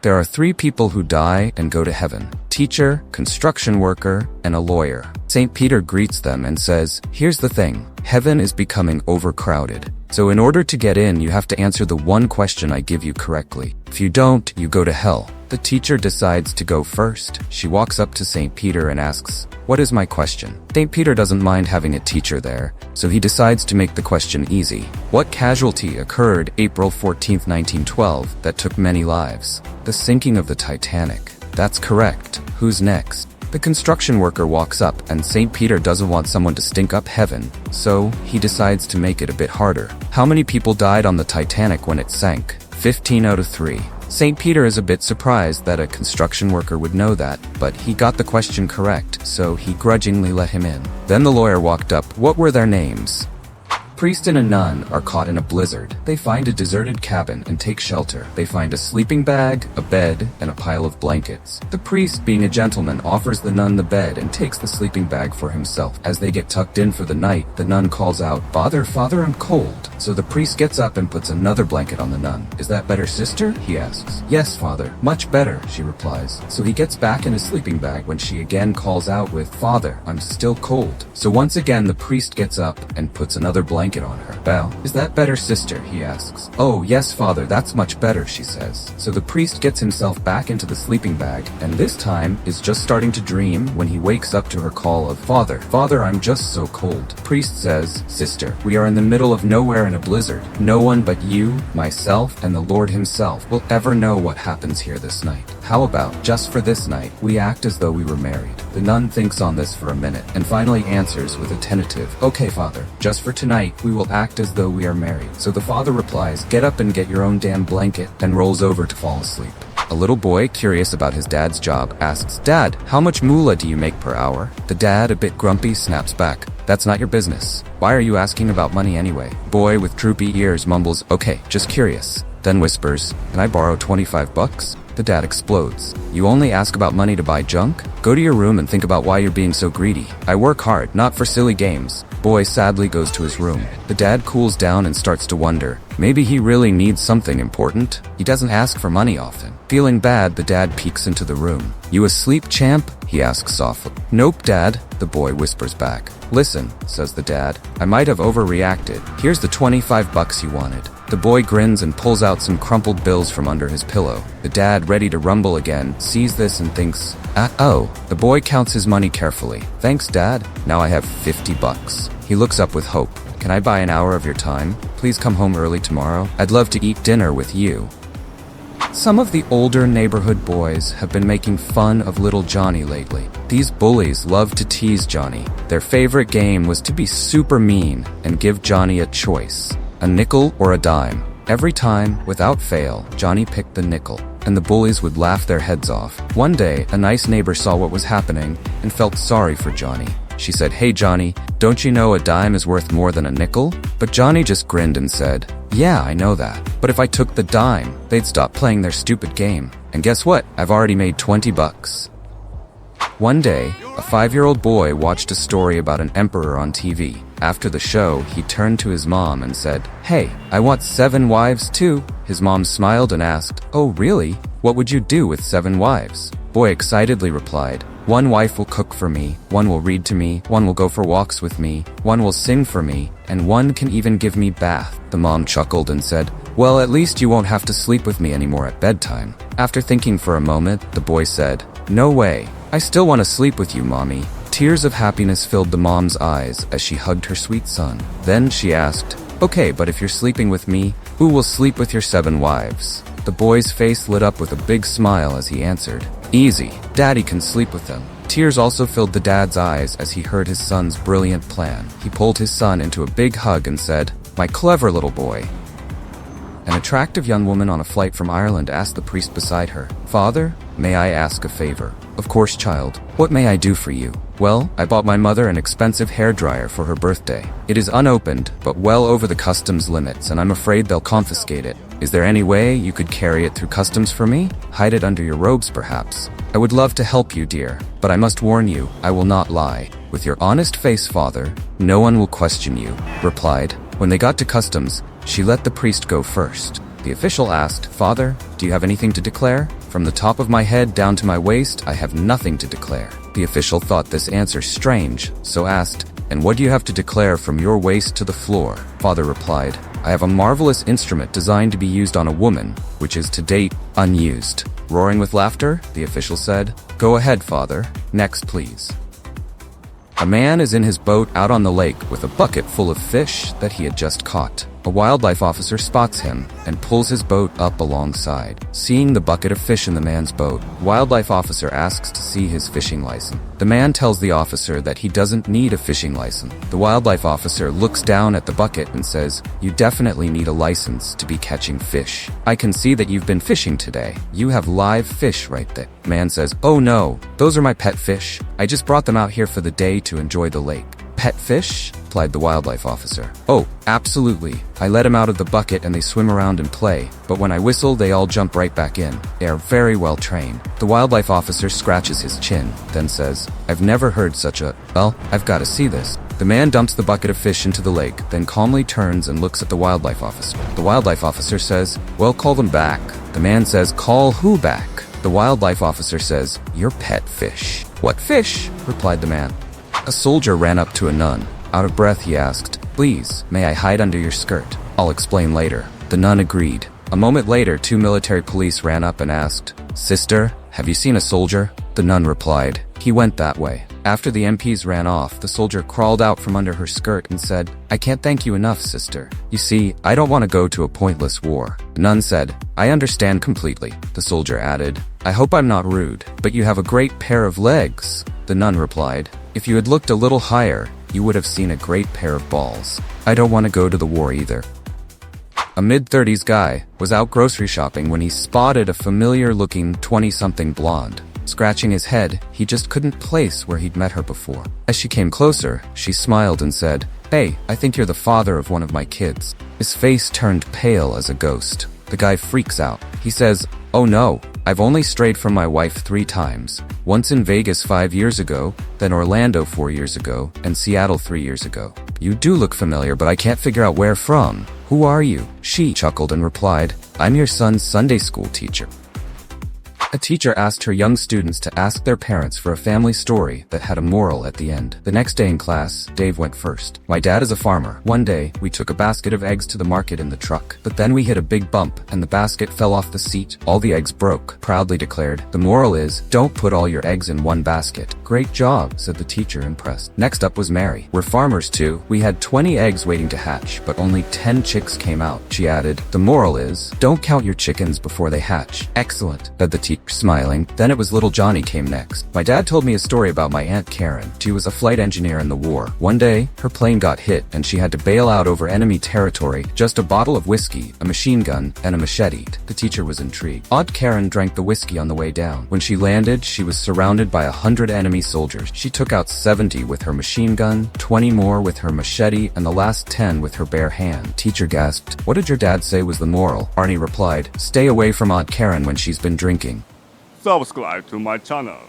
There are 3 people who die and go to heaven: teacher, construction worker, and a lawyer. St. Peter greets them and says, here's the thing, heaven is becoming overcrowded. So in order to get in, you have to answer the one question I give you correctly. If you don't, you go to hell. The teacher decides to go first. She walks up to St. Peter and asks, what is my question? St. Peter doesn't mind having a teacher there, so he decides to make the question easy. What casualty occurred April 14, 1912, that took many lives? The sinking of the Titanic. That's correct. Who's next? The construction worker walks up, and St. Peter doesn't want someone to stink up heaven, so he decides to make it a bit harder. How many people died on the Titanic when it sank? 15 out of 3. St. Peter is a bit surprised that a construction worker would know that, but he got the question correct, so he grudgingly let him in. Then the lawyer walked up. What were their names? Priest and a nun are caught in a blizzard. They find a deserted cabin and take shelter. They find a sleeping bag, a bed, and a pile of blankets. The priest, being a gentleman, offers the nun the bed and takes the sleeping bag for himself. As they get tucked in for the night, the nun calls out, Father, Father, I'm cold. So the priest gets up and puts another blanket on the nun. Is that better, sister? He asks. Yes, Father, much better, she replies. So he gets back in his sleeping bag when she again calls out with, Father, I'm still cold. So once again the priest gets up and puts another blanket on her. Well, is that better, sister? He asks. Oh, yes, Father, that's much better, she says. So the priest gets himself back into the sleeping bag, and this time is just starting to dream when he wakes up to her call of, Father, Father, I'm just so cold. Priest says, Sister, we are in the middle of nowhere in a blizzard. No one but you, myself, and the Lord himself will ever know what happens here this night. How about, just for this night, we act as though we were married? The nun thinks on this for a minute, and finally answers with a tentative, Okay, Father, just for tonight, we will act as though we are married. So the father replies, Get up and get your own damn blanket, and rolls over to fall asleep. A little boy, curious about his dad's job, asks, Dad, how much moolah do you make per hour? The dad, a bit grumpy, snaps back, That's not your business. Why are you asking about money anyway? Boy with droopy ears mumbles, Okay, just curious. Then whispers, Can I borrow $25? The dad explodes. You only ask about money to buy junk? Go to your room and think about why you're being so greedy. I work hard, not for silly games. Boy sadly goes to his room. The dad cools down and starts to wonder. Maybe he really needs something important. He doesn't ask for money often. Feeling bad, the dad peeks into the room. You asleep, champ? He asks softly. Nope, Dad, the boy whispers back. Listen, says the dad. I might have overreacted. Here's the $25 you wanted. The boy grins and pulls out some crumpled bills from under his pillow. The dad, ready to rumble again, sees this and thinks, oh. The boy counts his money carefully. Thanks, Dad. Now I have $50. He looks up with hope. Can I buy an hour of your time? Please come home early tomorrow. I'd love to eat dinner with you. Some of the older neighborhood boys have been making fun of little Johnny lately. These bullies love to tease Johnny. Their favorite game was to be super mean and give Johnny a choice. A nickel or a dime. Every time, without fail, Johnny picked the nickel, and the bullies would laugh their heads off. One day, a nice neighbor saw what was happening and felt sorry for Johnny. She said, Hey Johnny, don't you know a dime is worth more than a nickel? But Johnny just grinned and said, Yeah, I know that. But if I took the dime, they'd stop playing their stupid game. And guess what? I've already made $20. One day, a 5-year-old boy watched a story about an emperor on TV. After the show, he turned to his mom and said, Hey, I want 7 wives too. His mom smiled and asked, Oh, really? What would you do with 7 wives? Boy excitedly replied, 1 wife will cook for me, 1 will read to me, 1 will go for walks with me, 1 will sing for me, and 1 can even give me bath. The mom chuckled and said, Well, at least you won't have to sleep with me anymore at bedtime. After thinking for a moment, the boy said, No way. I still want to sleep with you, Mommy. Tears of happiness filled the mom's eyes as she hugged her sweet son. Then she asked, Okay, but if you're sleeping with me, who will sleep with your 7 wives? The boy's face lit up with a big smile as he answered, Easy, Daddy can sleep with them. Tears also filled the dad's eyes as he heard his son's brilliant plan. He pulled his son into a big hug and said, My clever little boy. An attractive young woman on a flight from Ireland asked the priest beside her, Father, may I ask a favor? Of course, child. What may I do for you? Well, I bought my mother an expensive hairdryer for her birthday. It is unopened, but well over the customs limits, and I'm afraid they'll confiscate it. Is there any way you could carry it through customs for me? Hide it under your robes, perhaps. I would love to help you, dear, but I must warn you, I will not lie. With your honest face, Father, no one will question you, replied. When they got to customs, she let the priest go first. The official asked, Father, do you have anything to declare? From the top of my head down to my waist, I have nothing to declare. The official thought this answer strange, so asked, "And what do you have to declare from your waist to the floor?" Father replied, "I have a marvelous instrument designed to be used on a woman, which is to date unused." Roaring with laughter, the official said, "Go ahead, Father. Next, please." A man is in his boat out on the lake with a bucket full of fish that he had just caught. A wildlife officer spots him and pulls his boat up alongside. Seeing the bucket of fish in the man's boat, wildlife officer asks to see his fishing license. The man tells the officer that he doesn't need a fishing license. The wildlife officer looks down at the bucket and says, "You definitely need a license to be catching fish. I can see that you've been fishing today. You have live fish right there." The man says, "Oh no, those are my pet fish. I just brought them out here for the day to enjoy the lake." "Pet fish?" replied the wildlife officer. "Oh, absolutely. I let them out of the bucket and they swim around and play, but when I whistle, they all jump right back in. They are very well trained." The wildlife officer scratches his chin, then says, "I've never heard such a... well, I've got to see this." The man dumps the bucket of fish into the lake, then calmly turns and looks at the wildlife officer. The wildlife officer says, "Well, call them back." The man says, "Call who back?" The wildlife officer says, "Your pet fish." "What fish?" replied the man. A soldier ran up to a nun. Out of breath, he asked, "Please, may I hide under your skirt? I'll explain later." The nun agreed. A moment later, 2 military police ran up and asked, "Sister, have you seen a soldier?" The nun replied, "He went that way." After the MPs ran off, the soldier crawled out from under her skirt and said, "I can't thank you enough, sister. You see, I don't want to go to a pointless war." The nun said, "I understand completely." The soldier added, "I hope I'm not rude, but you have a great pair of legs." The nun replied, "If you had looked a little higher, you would have seen a great pair of balls. I don't want to go to the war either." A mid-30s guy was out grocery shopping when he spotted a familiar-looking 20-something blonde. Scratching his head, he just couldn't place where he'd met her before. As she came closer, she smiled and said, "Hey, I think you're the father of one of my kids." His face turned pale as a ghost. The guy freaks out. He says, "Oh no, I've only strayed from my wife 3 times. Once in Vegas 5 years ago, then Orlando 4 years ago, and Seattle 3 years ago. You do look familiar, but I can't figure out where from. Who are you?" She chuckled and replied, "I'm your son's Sunday school teacher." A teacher asked her young students to ask their parents for a family story that had a moral at the end. The next day in class, Dave went first. "My dad is a farmer. One day, we took a basket of eggs to the market in the truck. But then we hit a big bump, and the basket fell off the seat. All the eggs broke," proudly declared. "The moral is, don't put all your eggs in one basket." "Great job," said the teacher, impressed. Next up was Mary. "We're farmers too. We had 20 eggs waiting to hatch, but only 10 chicks came out." She added, "The moral is, don't count your chickens before they hatch." "Excellent," said the teacher, smiling. Then it was little Johnny came next. "My dad told me a story about my Aunt Karen. She was a flight engineer in the war. One day, her plane got hit and she had to bail out over enemy territory. Just a bottle of whiskey, a machine gun, and a machete." The teacher was intrigued. Aunt Karen drank the whiskey on the way down. When she landed, she was surrounded by 100 enemy soldiers. She took out 70 with her machine gun, 20 more with her machete, and the last 10 with her bare hand. Teacher gasped, "What did your dad say was the moral?" Arnie replied, "Stay away from Aunt Karen when she's been drinking." Subscribe to my channel.